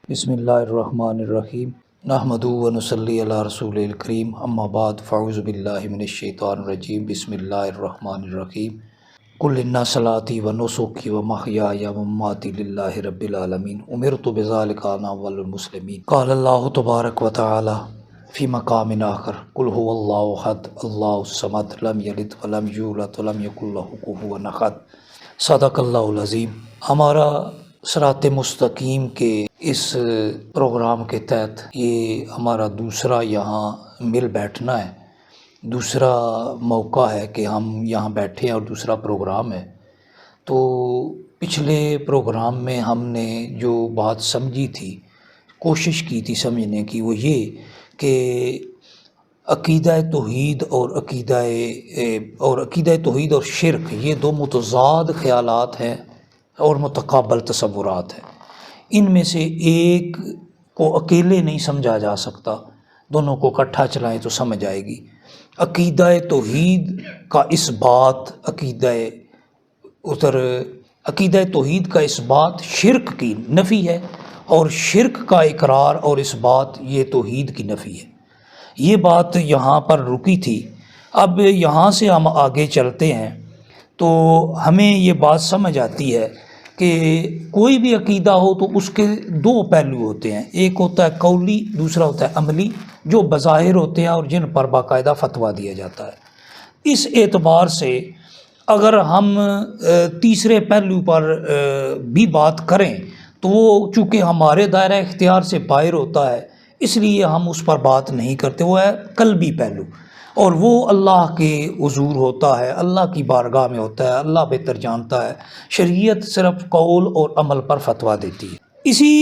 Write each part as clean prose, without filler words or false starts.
بسم اللہ الرحمن الرحیم نحمدہ و نصلی علی رسول الکریم اما بعد فاعوذ باللہ من الشیطان الرجیم بسم اللہ الرحمن الرحیم قل ان صلاتی و نسکی و محیای و مماتی للہ رب العالمین امرت بذلک انا اول المسلمین قال اللہ تبارک و تعالی فی مقام آخر قل هو اللہ احد اللہ الصمد لم یلد ولم یولد ولم یکن لہ کفوا احد صدق اللہ العظیم۔ ہمارا صراط مستقیم کے اس پروگرام کے تحت یہ ہمارا دوسرا یہاں مل بیٹھنا ہے، دوسرا موقع ہے کہ ہم یہاں بیٹھے ہیں اور دوسرا پروگرام ہے۔ تو پچھلے پروگرام میں ہم نے جو بات سمجھی تھی، کوشش کی تھی سمجھنے کی، وہ یہ کہ عقیدہ توحید اور عقیدہ توحید اور شرک یہ دو متضاد خیالات ہیں اور متقابل تصورات ہیں۔ ان میں سے ایک کو اکیلے نہیں سمجھا جا سکتا، دونوں کو اکٹھا چلائیں تو سمجھ آئے گی۔ عقیدہ توحید کا اس بات عقیدہ توحید کا اس بات شرک کی نفی ہے، اور شرک کا اقرار اور اس بات یہ توحید کی نفی ہے۔ یہ بات یہاں پر رکی تھی۔ اب یہاں سے ہم آگے چلتے ہیں تو ہمیں یہ بات سمجھ آتی ہے کہ کوئی بھی عقیدہ ہو تو اس کے دو پہلو ہوتے ہیں، ایک ہوتا ہے قولی، دوسرا ہوتا ہے عملی، جو بظاہر ہوتے ہیں اور جن پر باقاعدہ فتویٰ دیا جاتا ہے۔ اس اعتبار سے اگر ہم تیسرے پہلو پر بھی بات کریں تو وہ چونکہ ہمارے دائرہ اختیار سے باہر ہوتا ہے، اس لیے ہم اس پر بات نہیں کرتے۔ وہ ہے قلبی پہلو، اور وہ اللہ کے حضور ہوتا ہے، اللہ کی بارگاہ میں ہوتا ہے، اللہ بہتر جانتا ہے۔ شریعت صرف قول اور عمل پر فتویٰ دیتی ہے۔ اسی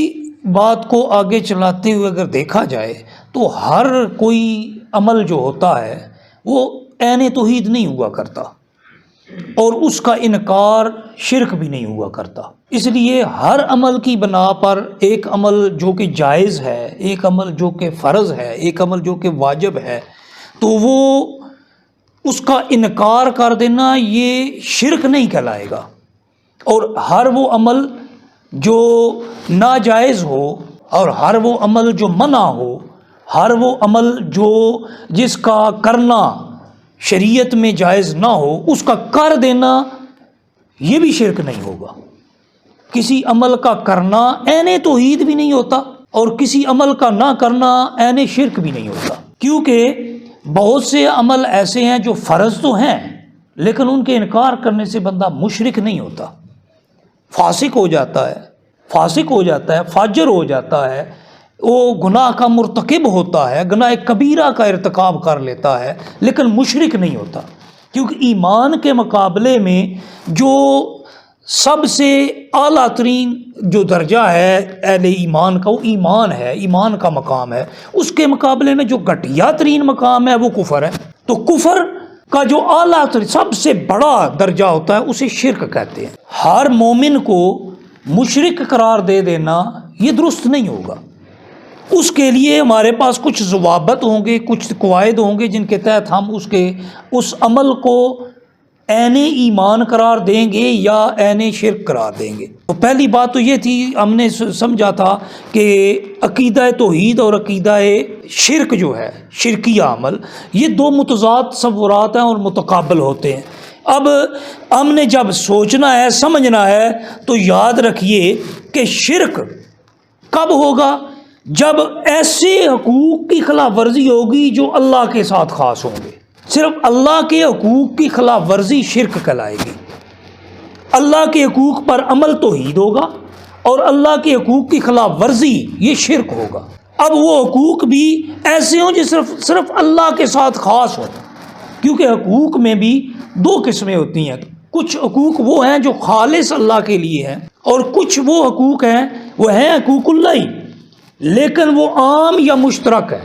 بات کو آگے چلاتے ہوئے اگر دیکھا جائے تو ہر کوئی عمل جو ہوتا ہے وہ عین توحید نہیں ہوا کرتا، اور اس کا انکار شرک بھی نہیں ہوا کرتا۔ اس لیے ہر عمل کی بنا پر ایک عمل جو کہ جائز ہے، ایک عمل جو کہ فرض ہے، ایک عمل جو کہ واجب ہے، تو وہ اس کا انکار کر دینا یہ شرک نہیں کہلائے گا۔ اور ہر وہ عمل جو ناجائز ہو، اور ہر وہ عمل جو منع ہو، ہر وہ عمل جس کا کرنا شریعت میں جائز نہ ہو، اس کا کر دینا یہ بھی شرک نہیں ہوگا۔ کسی عمل کا کرنا عین توحید بھی نہیں ہوتا، اور کسی عمل کا نہ کرنا عین شرک بھی نہیں ہوتا، کیونکہ بہت سے عمل ایسے ہیں جو فرض تو ہیں لیکن ان کے انکار کرنے سے بندہ مشرک نہیں ہوتا، فاسق ہو جاتا ہے، فاجر ہو جاتا ہے، وہ گناہ کا مرتکب ہوتا ہے، گناہ کبیرہ کا ارتکاب کر لیتا ہے، لیکن مشرک نہیں ہوتا۔ کیونکہ ایمان کے مقابلے میں جو سب سے اعلیٰ ترین جو درجہ ہے اہل ایمان کا، وہ ایمان ہے، ایمان کا مقام ہے۔ اس کے مقابلے میں جو گھٹیا ترین مقام ہے وہ کفر ہے۔ تو کفر کا جو اعلیٰ ترین سب سے بڑا درجہ ہوتا ہے اسے شرک کہتے ہیں۔ ہر مومن کو مشرک قرار دے دینا یہ درست نہیں ہوگا۔ اس کے لیے ہمارے پاس کچھ ضوابط ہوں گے، کچھ قواعد ہوں گے جن کے تحت ہم اس عمل کو عین ایمان قرار دیں گے یا عین شرک قرار دیں گے۔ تو پہلی بات تو یہ تھی، ہم نے سمجھا تھا کہ عقیدہ توحید اور عقیدہ شرک جو ہے، شرکیہ عمل، یہ دو متضاد تصورات ہیں اور متقابل ہوتے ہیں۔ اب ہم نے جب سوچنا ہے، سمجھنا ہے، تو یاد رکھیے کہ شرک کب ہوگا؟ جب ایسے حقوق کی خلاف ورزی ہوگی جو اللہ کے ساتھ خاص ہوں گے۔ صرف اللہ کے حقوق کی خلاف ورزی شرک کہلائے گی۔ اللہ کے حقوق پر عمل توحید ہوگا، اور اللہ کے حقوق کی خلاف ورزی یہ شرک ہوگا۔ اب وہ حقوق بھی ایسے ہوں جو صرف اللہ کے ساتھ خاص ہوں، کیونکہ حقوق میں بھی دو قسمیں ہوتی ہیں۔ کچھ حقوق وہ ہیں جو خالص اللہ کے لیے ہیں، اور کچھ وہ حقوق ہیں وہ ہیں حقوق اللہ، لیکن وہ عام یا مشترک ہے۔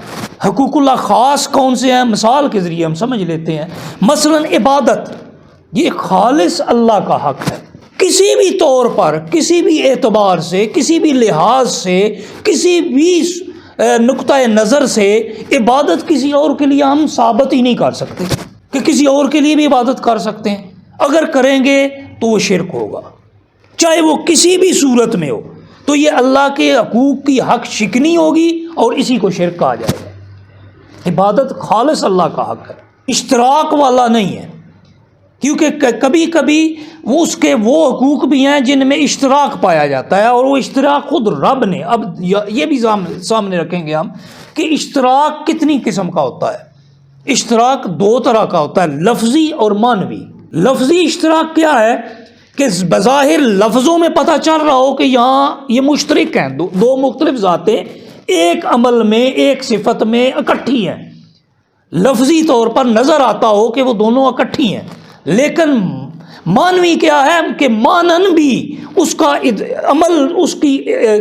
حقوق اللہ خاص کون سے ہیں؟ مثال کے ذریعے ہم سمجھ لیتے ہیں۔ مثلا عبادت یہ خالص اللہ کا حق ہے، کسی بھی طور پر، کسی بھی اعتبار سے، کسی بھی لحاظ سے، کسی بھی نقطۂ نظر سے عبادت کسی اور کے لیے ہم ثابت ہی نہیں کر سکتے کہ کسی اور کے لیے بھی عبادت کر سکتے ہیں۔ اگر کریں گے تو وہ شرک ہوگا، چاہے وہ کسی بھی صورت میں ہو، تو یہ اللہ کے حقوق کی حق شکنی ہوگی اور اسی کو شرک کہا جائے گا۔ عبادت خالص اللہ کا حق ہے، اشتراک والا نہیں ہے، کیونکہ کبھی کبھی اس کے وہ حقوق بھی ہیں جن میں اشتراک پایا جاتا ہے، اور وہ اشتراک خود رب نے، اب یہ بھی سامنے رکھیں گے ہم کہ اشتراک کتنی قسم کا ہوتا ہے۔ اشتراک دو طرح کا ہوتا ہے، لفظی اور معنوی۔ لفظی اشتراک کیا ہے کہ بظاہر لفظوں میں پتہ چل رہا ہو کہ یہاں یہ مشترک ہیں، دو مختلف ذاتیں ایک عمل میں ایک صفت میں اکٹھی ہیں، لفظی طور پر نظر آتا ہو کہ وہ دونوں اکٹھی ہیں، لیکن معنوی کیا ہے کہ مانن بھی اس کا عمل، اس کی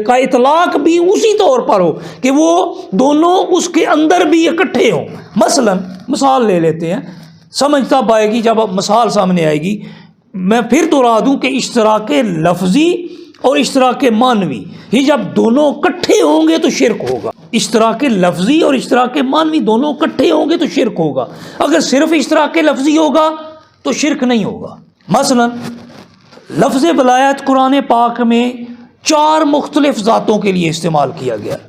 کا اطلاق بھی اسی طور پر ہو کہ وہ دونوں اس کے اندر بھی اکٹھے ہوں۔ مثال لے لیتے ہیں، سمجھ تب آئے گی جب مثال سامنے آئے گی۔ میں پھر دوہرا دوں کہ اشتراک لفظی اور اشتراک معنوی، یہ جب دونوں اکٹھے ہوں گے تو شرک ہوگا۔ اشتراک لفظی اور اشتراک معنوی دونوں اکٹھے ہوں گے تو شرک ہوگا۔ اگر صرف اشتراک لفظی ہوگا تو شرک نہیں ہوگا۔ مثلا لفظ ولایت قرآن پاک میں 4 مختلف ذاتوں کے لیے استعمال کیا گیا ہے۔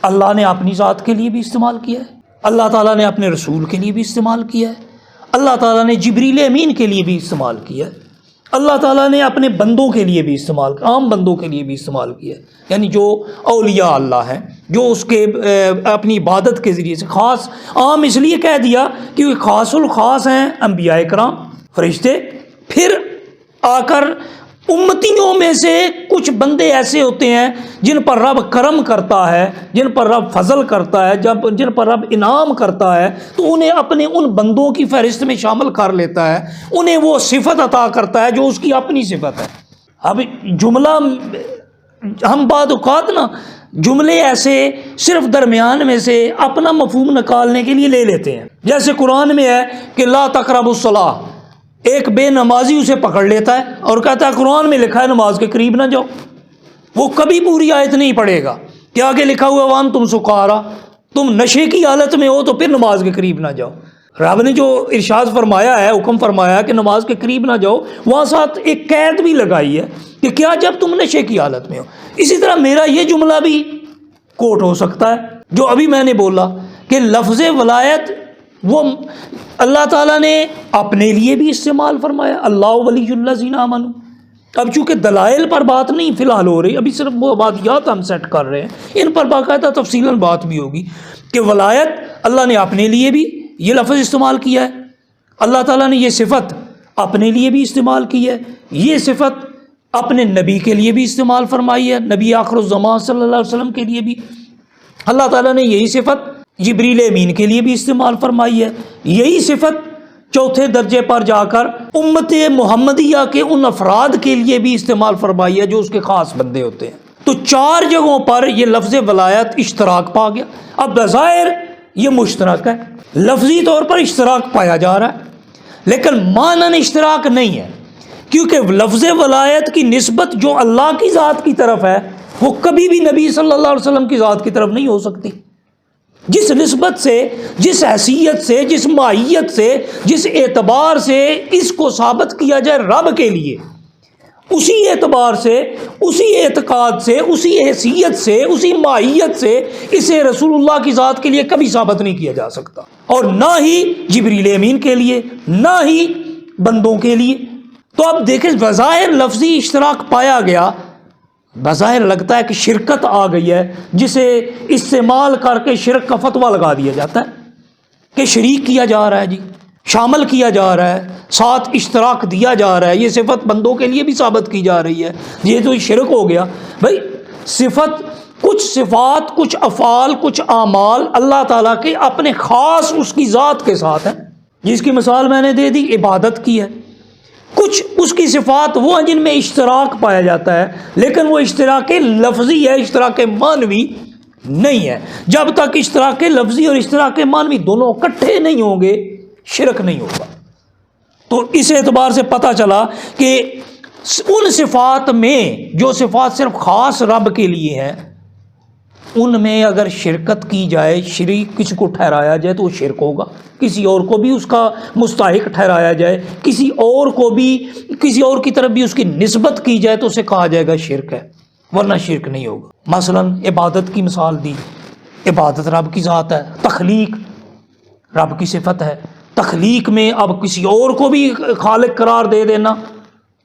اللہ نے اپنی ذات کے لیے بھی استعمال کیا ہے، اللہ تعالیٰ نے اپنے رسول کے لیے بھی استعمال کیا ہے، اللہ تعالیٰ نے جبریل امین کے لیے بھی استعمال کیا ہے، اللہ تعالیٰ نے اپنے بندوں کے لیے بھی استعمال، عام بندوں کے لیے بھی استعمال کیا ہے، یعنی جو اولیاء اللہ ہیں، جو اس کے اپنی عبادت کے ذریعے سے خاص، عام اس لیے کہہ دیا کیونکہ خاص الخاص ہیں انبیاء کرام، فرشتے، پھر آ کر امتیوں میں سے کچھ بندے ایسے ہوتے ہیں جن پر رب کرم کرتا ہے، جن پر رب فضل کرتا ہے، جن پر رب انعام کرتا ہے، تو انہیں اپنے ان بندوں کی فہرست میں شامل کر لیتا ہے، انہیں وہ صفت عطا کرتا ہے جو اس کی اپنی صفت ہے۔ اب جملہ ہم بعض اوقات نا جملے ایسے صرف درمیان میں سے اپنا مفہوم نکالنے کے لیے لے لیتے ہیں، جیسے قرآن میں ہے کہ لا تقربوا الصلاۃ، ایک بے نمازی اسے پکڑ لیتا ہے اور کہتا ہے قرآن میں لکھا ہے نماز کے قریب نہ جاؤ، وہ کبھی پوری آیت نہیں پڑھے گا کہ آگے لکھا ہوا وان تم سکارا، تم نشے کی حالت میں ہو تو پھر نماز کے قریب نہ جاؤ۔ رب نے جو ارشاد فرمایا ہے، حکم فرمایا کہ نماز کے قریب نہ جاؤ، وہاں ساتھ ایک قید بھی لگائی ہے کہ کیا جب تم نشے کی حالت میں ہو۔ اسی طرح میرا یہ جملہ بھی کوٹ ہو سکتا ہے جو ابھی میں نے بولا کہ لفظ ولایت وہ اللہ تعالیٰ نے اپنے لیے بھی استعمال فرمایا، اللہ ولی الذین آمنوا۔ اب چونکہ دلائل پر بات نہیں فی الحال ہو رہی، ابھی صرف وہ واقعات ہم سیٹ کر رہے ہیں، ان پر باقاعدہ تفصیلاً بات بھی ہوگی کہ ولایت اللہ نے اپنے لیے بھی یہ لفظ استعمال کیا ہے، اللہ تعالیٰ نے یہ صفت اپنے لیے بھی استعمال کی ہے، یہ صفت اپنے نبی کے لیے بھی استعمال فرمائی ہے، نبی آخر الزمان صلی اللہ علیہ وسلم کے لیے بھی اللہ تعالیٰ نے یہی صفت جبریل امین کے لیے بھی استعمال فرمائی ہے، یہی صفت چوتھے درجے پر جا کر امت محمدیہ کے ان افراد کے لیے بھی استعمال فرمائی ہے جو اس کے خاص بندے ہوتے ہیں۔ تو 4 جگہوں پر یہ لفظ ولایت اشتراک پا گیا۔ اب بظاہر یہ مشترک ہے، لفظی طور پر اشتراک پایا جا رہا ہے، لیکن معنن اشتراک نہیں ہے، کیونکہ لفظ ولایت کی نسبت جو اللہ کی ذات کی طرف ہے وہ کبھی بھی نبی صلی اللہ علیہ وسلم کی ذات کی طرف نہیں ہو سکتی۔ جس نسبت سے، جس حیثیت سے، جس ماہیت سے، جس اعتبار سے اس کو ثابت کیا جائے رب کے لیے، اسی اعتبار سے، اسی اعتقاد سے، اسی حیثیت سے، اسی ماہیت سے اسے رسول اللہ کی ذات کے لیے کبھی ثابت نہیں کیا جا سکتا، اور نہ ہی جبریل امین کے لیے، نہ ہی بندوں کے لیے۔ تو اب دیکھیں بظاہر لفظی اشتراک پایا گیا، بظاہر لگتا ہے کہ شرکت آ گئی ہے، جسے استعمال کر کے شرک کا فتویٰ لگا دیا جاتا ہے کہ شریک کیا جا رہا ہے، جی شامل کیا جا رہا ہے، ساتھ اشتراک دیا جا رہا ہے، یہ صفت بندوں کے لیے بھی ثابت کی جا رہی ہے، یہ تو شرک ہو گیا۔ بھائی صفت، کچھ صفات، کچھ افعال، کچھ اعمال اللہ تعالیٰ کے اپنے خاص اس کی ذات کے ساتھ ہیں، جس کی مثال میں نے دے دی عبادت کی ہے۔ کچھ اس کی صفات وہ ہیں جن میں اشتراک پایا جاتا ہے، لیکن وہ اشتراک لفظی ہے، اشتراک معنوی نہیں ہے۔ جب تک اشتراک لفظی اور اشتراک معنوی دونوں اکٹھے نہیں ہوں گے شرک نہیں ہوگا۔ تو اس اعتبار سے پتہ چلا کہ ان صفات میں جو صفات صرف خاص رب کے لیے ہیں، ان میں اگر شرکت کی جائے، شریک کسی کو ٹھہرایا جائے تو وہ شرک ہوگا، کسی اور کو بھی اس کا مستحق ٹھہرایا جائے، کسی اور کو بھی، کسی اور کی طرف بھی اس کی نسبت کی جائے تو اسے کہا جائے گا شرک ہے۔ ورنہ شرک نہیں ہوگا۔ مثلا عبادت کی مثال دی، عبادت رب کی ذات ہے، تخلیق رب کی صفت ہے، تخلیق میں اب کسی اور کو بھی خالق قرار دے دینا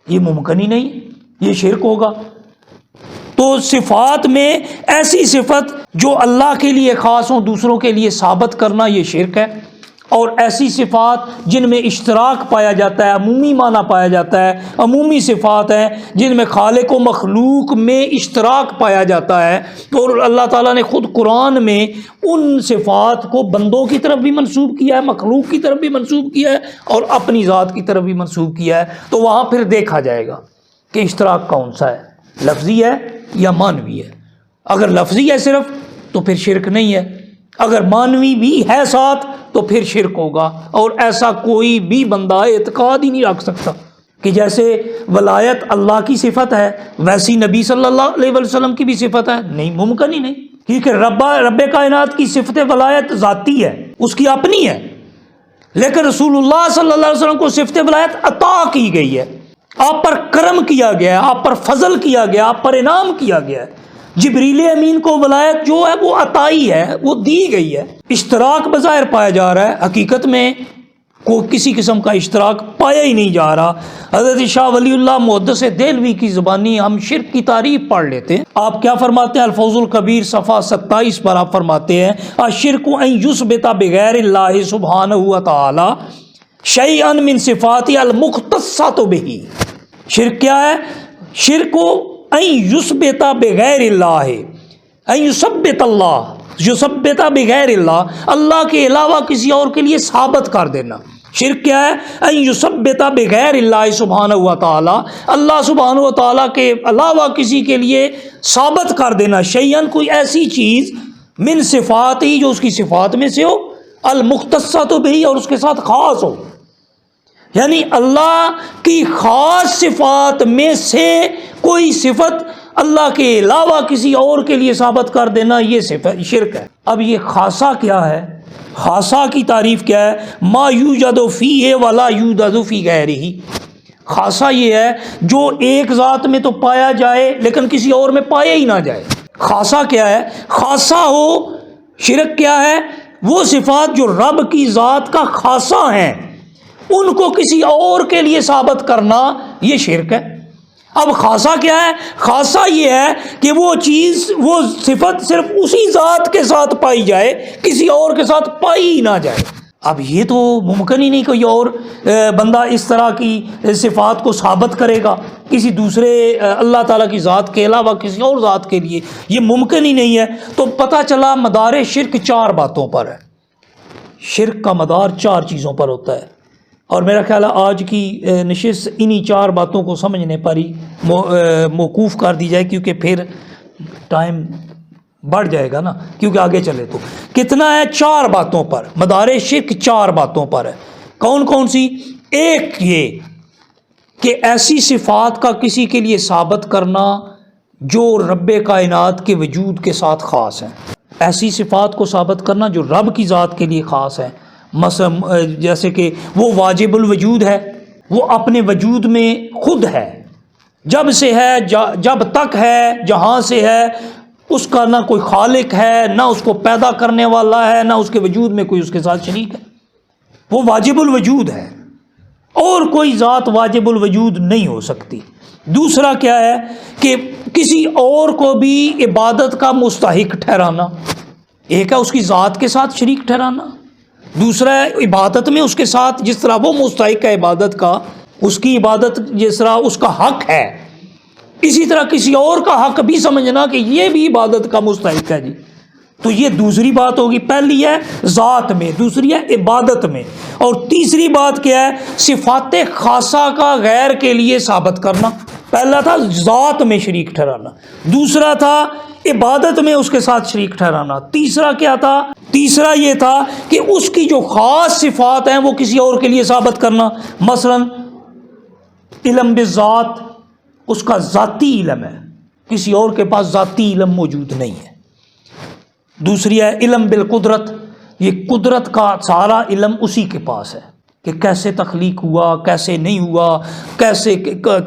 یہ ممکن ہی نہیں، یہ شرک ہوگا۔ تو صفات میں ایسی صفت جو اللہ کے لیے خاص ہوں دوسروں کے لیے ثابت کرنا یہ شرک ہے، اور ایسی صفات جن میں اشتراک پایا جاتا ہے، عمومی معنی پایا جاتا ہے، عمومی صفات ہیں جن میں خالق و مخلوق میں اشتراک پایا جاتا ہے، اور اللہ تعالیٰ نے خود قرآن میں ان صفات کو بندوں کی طرف بھی منسوب کیا ہے، مخلوق کی طرف بھی منسوب کیا ہے، اور اپنی ذات کی طرف بھی منسوب کیا ہے۔ تو وہاں پھر دیکھا جائے گا کہ اشتراک کون سا ہے، لفظی ہے یا معنوی ہے۔ اگر لفظی ہے صرف تو پھر شرک نہیں ہے، اگر معنوی بھی ہے ساتھ تو پھر شرک ہوگا، اور ایسا کوئی بھی بندہ اعتقاد ہی نہیں رکھ سکتا کہ جیسے ولایت اللہ کی صفت ہے ویسی نبی صلی اللہ علیہ وسلم کی بھی صفت ہے، نہیں، ممکن ہی نہیں، کیونکہ رب کائنات کی صفت ولایت ذاتی ہے، اس کی اپنی ہے، لیکن رسول اللہ صلی اللہ علیہ وسلم کو صفت ولایت عطا کی گئی ہے، آپ پر کرم کیا گیا ہے، آپ پر فضل کیا گیا، آپ پر انعام کیا گیا ہے۔ جبریل امین کو ولایت جو ہے وہ عطائی ہے، وہ دی گئی ہے۔ اشتراک بظاہر پایا جا رہا ہے، حقیقت میں کوئی کسی قسم کا اشتراک پایا ہی نہیں جا رہا۔ حضرت شاہ ولی اللہ محدث دہلوی کی زبانی ہم شرک کی تعریف پڑھ لیتے ہیں۔ آپ کیا فرماتے ہیں؟ الفوز الکبیر صفحہ 27 پر آپ فرماتے ہیں الشرک ان یثبت بغیر اللہ سبحانہ وتعالی شیئا من صفات المختصۃ بہ۔ شرک کیا ہے؟ شرک ان یثبت بغیر اللہ، ان یثبت اللہ، یثبت بغیر اللہ، اللہ کے علاوہ کسی اور کے لیے ثابت کر دینا۔ شرک کیا ہے؟ ان یثبت بغیر اللہ سبحانہ و تعالی، اللہ سبحانہ و تعالیٰ کے علاوہ کسی کے لیے ثابت کر دینا شیئن، کوئی ایسی چیز، من صفات ہی، جو اس کی صفات میں سے ہو، المختصۃ بہ، اور اس کے ساتھ خاص ہو، یعنی اللہ کی خاص صفات میں سے کوئی صفت اللہ کے علاوہ کسی اور کے لیے ثابت کر دینا، یہ صفت شرک ہے۔ اب یہ خاصہ کیا ہے؟ خاصہ کی تعریف کیا ہے؟ ما یوجد فیہ ولا یوجد فی غیرہ۔ خاصہ یہ ہے جو ایک ذات میں تو پایا جائے لیکن کسی اور میں پایا ہی نہ جائے۔ خاصہ کیا ہے؟ خاصہ ہو۔ شرک کیا ہے؟ وہ صفات جو رب کی ذات کا خاصہ ہیں ان کو کسی اور کے لیے ثابت کرنا یہ شرک ہے۔ اب خاصہ کیا ہے؟ خاصہ یہ ہے کہ وہ چیز، وہ صفت صرف اسی ذات کے ساتھ پائی جائے، کسی اور کے ساتھ پائی ہی نہ جائے۔ اب یہ تو ممکن ہی نہیں، کوئی اور بندہ اس طرح کی صفات کو ثابت کرے گا کسی دوسرے اللہ تعالیٰ کی ذات کے علاوہ کسی اور ذات کے لیے، یہ ممکن ہی نہیں ہے۔ تو پتہ چلا مدار شرک 4 باتوں پر ہے۔ شرک کا مدار 4 چیزوں پر ہوتا ہے، اور میرا خیال ہے آج کی نشست انہی 4 باتوں کو سمجھنے پر ہی موقوف کر دی جائے، کیونکہ پھر ٹائم بڑھ جائے گا نا، کیونکہ آگے چلے تو کتنا ہے؟ 4 باتوں پر مدار شرک 4 باتوں پر ہے۔ کون کون سی؟ ایک یہ کہ ایسی صفات کا کسی کے لیے ثابت کرنا جو رب کائنات کے وجود کے ساتھ خاص ہیں، ایسی صفات کو ثابت کرنا جو رب کی ذات کے لیے خاص ہے، مثلا جیسے کہ وہ واجب الوجود ہے، وہ اپنے وجود میں خود ہے، جب سے ہے، جب تک ہے، جہاں سے ہے، اس کا نہ کوئی خالق ہے، نہ اس کو پیدا کرنے والا ہے، نہ اس کے وجود میں کوئی اس کے ساتھ شریک ہے، وہ واجب الوجود ہے، اور کوئی ذات واجب الوجود نہیں ہو سکتی۔ دوسرا کیا ہے کہ کسی اور کو بھی عبادت کا مستحق ٹھہرانا، ایک ہے اس کی ذات کے ساتھ شریک ٹھہرانا، دوسرا ہے عبادت میں اس کے ساتھ، جس طرح وہ مستحق ہے عبادت کا، اس کی عبادت جس طرح اس کا حق ہے، اسی طرح کسی اور کا حق بھی سمجھنا کہ یہ بھی عبادت کا مستحق ہے جی۔ تو یہ دوسری بات ہوگی، پہلی ہے ذات میں، دوسری ہے عبادت میں، اور تیسری بات کیا ہے؟ صفات خاصہ کا غیر کے لیے ثابت کرنا۔ پہلا تھا ذات میں شریک ٹھہرانا، دوسرا تھا عبادت میں اس کے ساتھ شریک ٹھہرانا، تیسرا کیا تھا؟ تیسرا یہ تھا کہ اس کی جو خاص صفات ہیں وہ کسی اور کے لیے ثابت کرنا، مثلا علم بالذات، اس کا ذاتی علم ہے، کسی اور کے پاس ذاتی علم موجود نہیں ہے۔ دوسری ہے علم بالقدرت، یہ قدرت کا سارا علم اسی کے پاس ہے، کہ کیسے تخلیق ہوا، کیسے نہیں ہوا، کیسے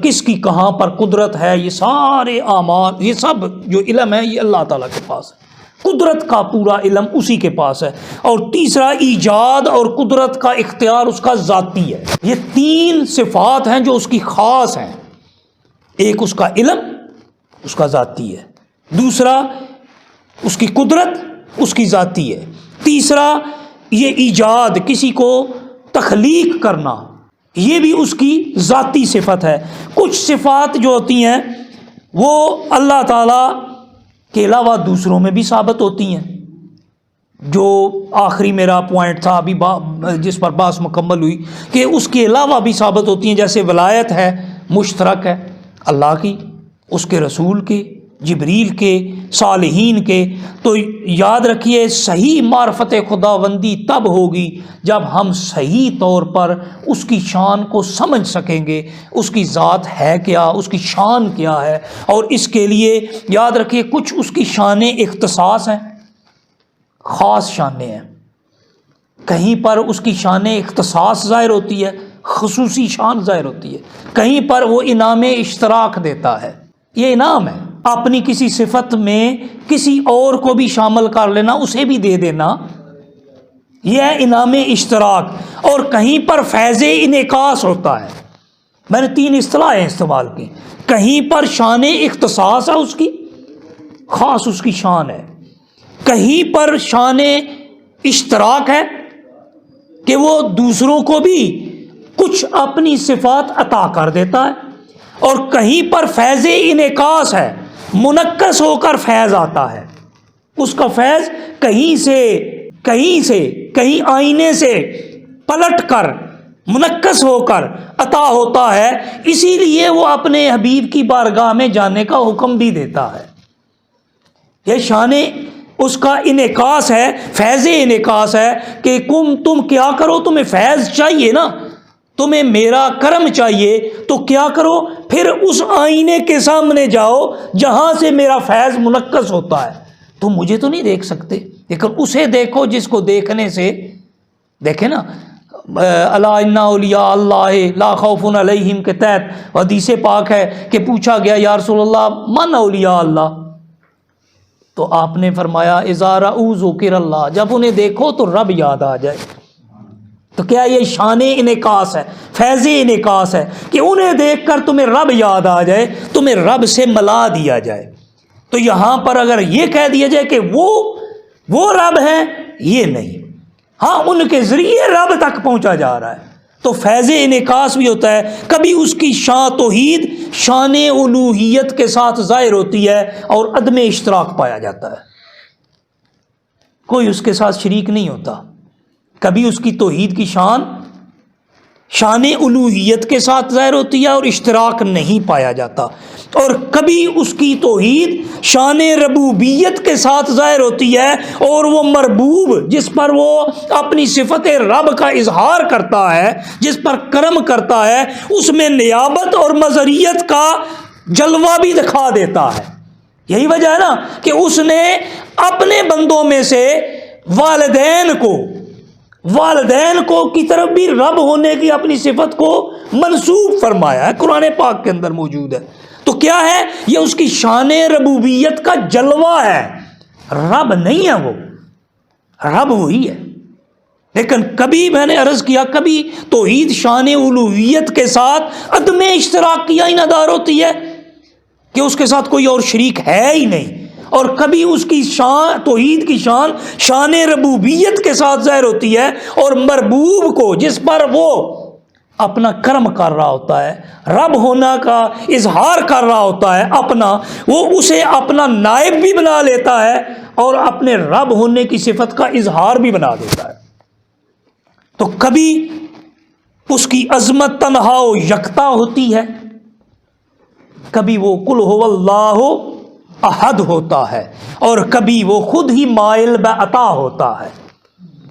کس کی کہاں پر قدرت ہے، یہ سارے اعمال، یہ سب جو علم ہے یہ اللہ تعالیٰ کے پاس ہے، قدرت کا پورا علم اسی کے پاس ہے۔ اور تیسرا ایجاد اور قدرت کا اختیار اس کا ذاتی ہے۔ یہ تین صفات ہیں جو اس کی خاص ہیں، ایک اس کا علم اس کا ذاتی ہے، دوسرا اس کی قدرت اس کی ذاتی ہے، تیسرا یہ ایجاد، کسی کو تخلیق کرنا، یہ بھی اس کی ذاتی صفت ہے۔ کچھ صفات جو ہوتی ہیں وہ اللہ تعالیٰ کے علاوہ دوسروں میں بھی ثابت ہوتی ہیں، جو آخری میرا پوائنٹ تھا ابھی جس پر بحث مکمل ہوئی، کہ اس کے علاوہ بھی ثابت ہوتی ہیں، جیسے ولایت ہے، مشترک ہے اللہ کی، اس کے رسول کی، جبریل کے، صالحین کے۔ تو یاد رکھیے صحیح معرفت خداوندی تب ہوگی جب ہم صحیح طور پر اس کی شان کو سمجھ سکیں گے، اس کی ذات ہے کیا، اس کی شان کیا ہے۔ اور اس کے لیے یاد رکھیے کچھ اس کی شانیں اختصاص ہیں، خاص شانیں ہیں، کہیں پر اس کی شان اختصاص ظاہر ہوتی ہے، خصوصی شان ظاہر ہوتی ہے، کہیں پر وہ انعام اشتراک دیتا ہے۔ یہ انعام ہے، اپنی کسی صفت میں کسی اور کو بھی شامل کر لینا، اسے بھی دے دینا، یہ ہے انعام اشتراک۔ اور کہیں پر فیض انعکاس ہوتا ہے۔ میں نے تین اصطلاحیں استعمال کی، کہیں پر شان اختصاص ہے اس کی، خاص اس کی شان ہے، کہیں پر شان اشتراک ہے کہ وہ دوسروں کو بھی کچھ اپنی صفات عطا کر دیتا ہے، اور کہیں پر فیض انعکاس ہے، منعکس ہو کر فیض آتا ہے، اس کا فیض کہیں آئینے سے پلٹ کر منعکس ہو کر عطا ہوتا ہے، اسی لیے وہ اپنے حبیب کی بارگاہ میں جانے کا حکم بھی دیتا ہے۔ یہ شان اس کا انعکاس ہے، فیض انعکاس ہے کہ تم کیا کرو، تمہیں فیض چاہیے نا، تمہیں میرا کرم چاہیے، تو کیا کرو، پھر اس آئینے کے سامنے جاؤ جہاں سے میرا فیض منعکس ہوتا ہے۔ تم مجھے تو نہیں دیکھ سکتے، لیکن اسے دیکھو جس کو دیکھنے سے، دیکھیں نا، الا ان اولیاء اللہ لا خوف علیہم کے تحت حدیث پاک ہے کہ پوچھا گیا یا رسول اللہ من اولیاء اللہ، تو آپ نے فرمایا اذا رأوا ذکر اللہ، جب انہیں دیکھو تو رب یاد آ جائے۔ تو کیا یہ شان انعکاس ہے، فیض انعکاس ہے کہ انہیں دیکھ کر تمہیں رب یاد آ جائے، تمہیں رب سے ملا دیا جائے۔ تو یہاں پر اگر یہ کہہ دیا جائے کہ وہ رب ہیں، یہ نہیں، ہاں ان کے ذریعے رب تک پہنچا جا رہا ہے، تو فیض انعکاس بھی ہوتا ہے۔ کبھی اس کی شان توحید شان الوہیت کے ساتھ ظاہر ہوتی ہے اور عدم اشتراک پایا جاتا ہے، کوئی اس کے ساتھ شریک نہیں ہوتا۔ کبھی اس کی توحید کی شان الوہیت کے ساتھ ظاہر ہوتی ہے اور اشتراک نہیں پایا جاتا، اور کبھی اس کی توحید شان ربوبیت کے ساتھ ظاہر ہوتی ہے، اور وہ مربوب جس پر وہ اپنی صفت رب کا اظہار کرتا ہے، جس پر کرم کرتا ہے، اس میں نیابت اور مظہریت کا جلوہ بھی دکھا دیتا ہے۔ یہی وجہ ہے نا کہ اس نے اپنے بندوں میں سے والدین کو کی طرف بھی رب ہونے کی اپنی صفت کو منسوب فرمایا ہے، قرآن پاک کے اندر موجود ہے۔ تو کیا ہے، یہ اس کی شان ربوبیت کا جلوہ ہے، رب نہیں ہے، وہ رب وہی ہے۔ لیکن کبھی میں نے عرض کیا، کبھی توحید شان الوہیت کے ساتھ عدم اشتراک کی عینادار ہوتی ہے کہ اس کے ساتھ کوئی اور شریک ہے ہی نہیں، اور کبھی اس کی شان توحید کی شان ربوبیت کے ساتھ ظاہر ہوتی ہے، اور مربوب کو جس پر وہ اپنا کرم کر رہا ہوتا ہے، رب ہونا کا اظہار کر رہا ہوتا ہے اپنا، وہ اسے اپنا نائب بھی بنا لیتا ہے اور اپنے رب ہونے کی صفت کا اظہار بھی بنا دیتا ہے۔ تو کبھی اس کی عظمت تنہا و یکتا ہوتی ہے، کبھی وہ قل هو اللہ احد ہوتا ہے، اور کبھی وہ خود ہی مائل بعطا ہوتا ہے،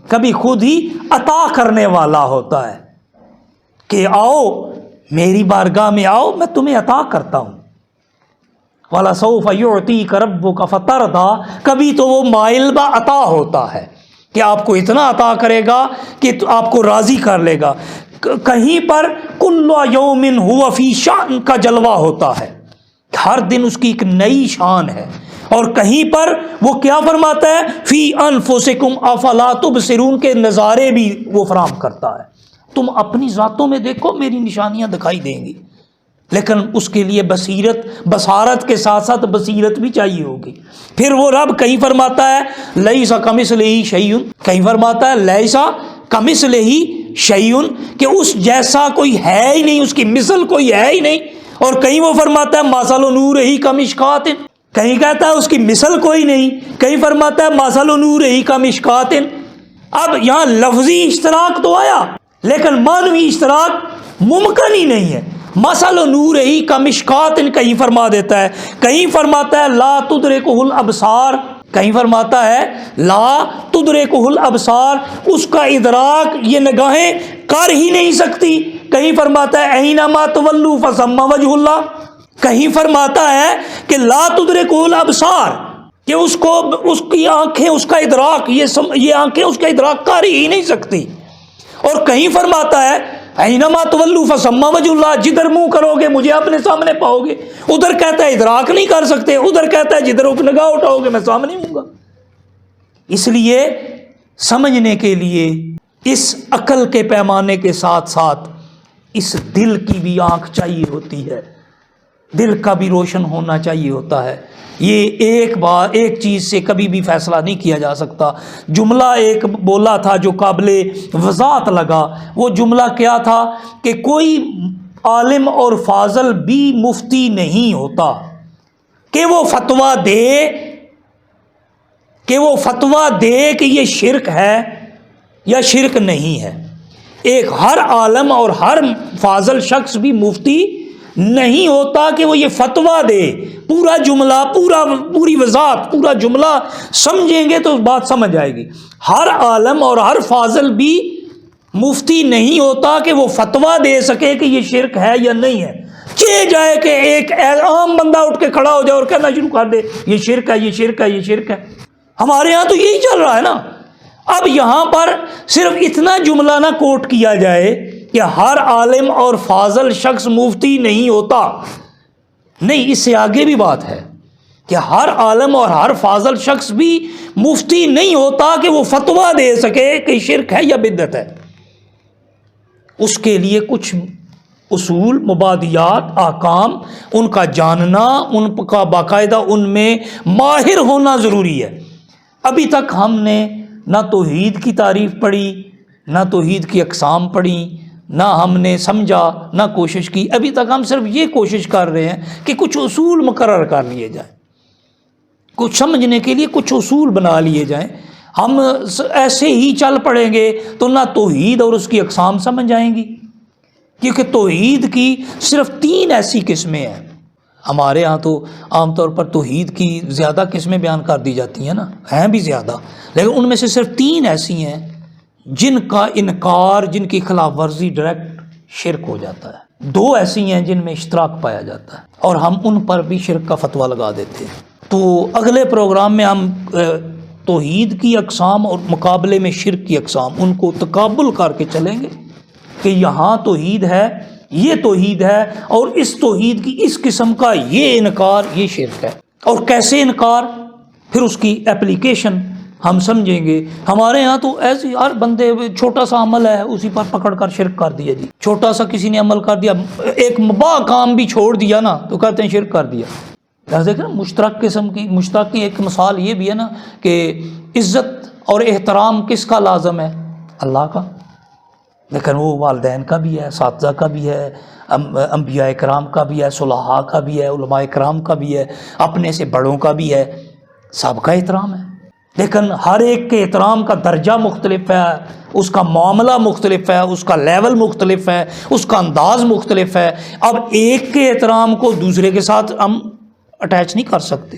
کبھی خود ہی عطا کرنے والا ہوتا ہے کہ آؤ میری بارگاہ میں آؤ، میں تمہیں عطا کرتا ہوں۔ وَلَسَوْفَ يُعْطِيكَ رَبُّكَ فَتَرْضَىٰ، کبھی تو وہ مائل بعطا ہوتا ہے کہ آپ کو اتنا عطا کرے گا کہ آپ کو راضی کر لے گا۔ کہیں پر کل یوم ہوا فی شان کا جلوہ ہوتا ہے، ہر دن اس کی ایک نئی شان ہے، اور کہیں پر وہ کیا فرماتا ہے، فی انفسکم افلا تبصرون کے نظارے بھی وہ فراہم کرتا ہے۔ تم اپنی ذاتوں میں دیکھو، میری نشانیاں دکھائی دیں گی، لیکن اس کے لیے بصارت کے ساتھ ساتھ بصیرت بھی چاہیے ہوگی۔ پھر وہ رب کہیں فرماتا ہے لیس کمثلہ شیء، کہیں فرماتا ہے لیس کمثلہ شیء، کہ اس جیسا کوئی ہے ہی نہیں، اس کی مثل کوئی ہے ہی نہیں، اور کہیں وہ فرماتا ہے مثل نورہ کمشکوۃ، کہیں کہتا ہے اس کی مثل کوئی نہیں، کہیں فرماتا ہے مثل نورہ کمشکوۃ۔ اب یہاں لفظی اشتراک تو آیا لیکن معنوی اشتراک ممکن ہی نہیں ہے۔ مثل نورہ کمشکوۃ کہیں فرما دیتا ہے، کہیں فرماتا ہے لا تدرکہ الابصار، کہیں فرماتا ہے لا تدرکہ الابصار، اس کا ادراک یہ نگاہیں کر ہی نہیں سکتی، کہیں فرماتا ہے اینما تولوا فثم وجہ اللہ، کہیں فرماتا ہے کہ لا تدرکہ الابصار، کہ اس کی آنکھیں اس کا ادراک یہ آنکھیں اس کا ادراک کر ہی نہیں سکتی، اور کہیں فرماتا ہے اینما تولوا فثم وجہ اللہ، جدھر منہ کرو گے مجھے اپنے سامنے پاؤ گے، ادھر کہتا ہے ادراک نہیں کر سکتے، ادھر کہتا ہے جدھر نگاہ اٹھاؤ گے میں سامنے ہوں گا۔ اس لیے سمجھنے کے لیے اس عقل کے پیمانے کے ساتھ ساتھ اس دل کی بھی آنکھ چاہیے ہوتی ہے، دل کا بھی روشن ہونا چاہیے ہوتا ہے۔ یہ ایک چیز سے کبھی بھی فیصلہ نہیں کیا جا سکتا۔ جملہ ایک بولا تھا جو قابل وضاحت لگا، وہ جملہ کیا تھا کہ کوئی عالم اور فاضل بھی مفتی نہیں ہوتا کہ وہ فتویٰ دے کہ یہ شرک ہے یا شرک نہیں ہے۔ ایک ہر عالم اور ہر فاضل شخص بھی مفتی نہیں ہوتا کہ وہ یہ فتویٰ دے، پورا جملہ پوری وضاحت پورا جملہ سمجھیں گے تو بات سمجھ آئے گی۔ ہر عالم اور ہر فاضل بھی مفتی نہیں ہوتا کہ وہ فتویٰ دے سکے کہ یہ شرک ہے یا نہیں ہے۔ چلے جائے کہ ایک عام بندہ اٹھ کے کھڑا ہو جائے اور کہنا شروع کر دے یہ شرک ہے، یہ شرک ہے، یہ شرک ہے۔ ہمارے ہاں تو یہی چل رہا ہے نا۔ اب یہاں پر صرف اتنا جملہ نہ کوٹ کیا جائے کہ ہر عالم اور فاضل شخص مفتی نہیں ہوتا، نہیں، اس سے آگے بھی بات ہے کہ ہر عالم اور ہر فاضل شخص بھی مفتی نہیں ہوتا کہ وہ فتویٰ دے سکے کہ شرک ہے یا بدعت ہے۔ اس کے لیے کچھ اصول، مبادیات، احکام، ان کا جاننا، ان کا باقاعدہ ان میں ماہر ہونا ضروری ہے۔ ابھی تک ہم نے نہ توحید کی تعریف پڑھی، نہ توحید کی اقسام پڑھی، نہ ہم نے سمجھا، نہ کوشش کی۔ ابھی تک ہم صرف یہ کوشش کر رہے ہیں کہ کچھ اصول مقرر کر لیے جائیں، کچھ سمجھنے کے لیے کچھ اصول بنا لیے جائیں۔ ہم ایسے ہی چل پڑیں گے تو نہ توحید اور اس کی اقسام سمجھ آئیں گی، کیونکہ توحید کی صرف 3 ایسی قسمیں ہیں۔ ہمارے ہاں تو عام طور پر توحید کی زیادہ قسمیں بیان کر دی جاتی ہیں نا، ہیں بھی زیادہ، لیکن ان میں سے صرف 3 ایسی ہیں جن کا انکار، جن کی خلاف ورزی ڈائریکٹ شرک ہو جاتا ہے۔ 2 ایسی ہیں جن میں اشتراک پایا جاتا ہے، اور ہم ان پر بھی شرک کا فتویٰ لگا دیتے ہیں۔ تو اگلے پروگرام میں ہم توحید کی اقسام اور مقابلے میں شرک کی اقسام، ان کو تقابل کر کے چلیں گے کہ یہاں توحید ہے، یہ توحید ہے، اور اس توحید کی اس قسم کا یہ انکار، یہ شرک ہے، اور کیسے انکار، پھر اس کی اپلیکیشن ہم سمجھیں گے۔ ہمارے ہاں تو ایسے ہر بندے چھوٹا سا عمل ہے اسی پر پکڑ کر شرک کر دیا جی، چھوٹا سا کسی نے عمل کر دیا، ایک مباح کام بھی چھوڑ دیا نا تو کہتے ہیں شرک کر دیا۔ دیکھیں نا، مشترک کی ایک مثال یہ بھی ہے نا کہ عزت اور احترام کس کا لازم ہے؟ اللہ کا، لیکن وہ والدین کا بھی ہے، اساتذہ کا بھی ہے، انبیاء کرام کا بھی ہے، صلحاء کا بھی ہے، علماء کرام کا بھی ہے، اپنے سے بڑوں کا بھی ہے، سب کا احترام ہے۔ لیکن ہر ایک کے احترام کا درجہ مختلف ہے، اس کا معاملہ مختلف ہے، اس کا لیول مختلف ہے، اس کا انداز مختلف ہے۔ اب ایک کے احترام کو دوسرے کے ساتھ ہم اٹیچ نہیں کر سکتے،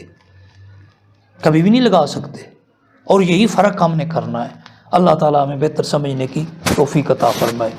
کبھی بھی نہیں لگا سکتے، اور یہی فرق ہم نے کرنا ہے۔ اللہ تعالیٰ ہمیں بہتر سمجھنے کی توفیق عطا فرمائے۔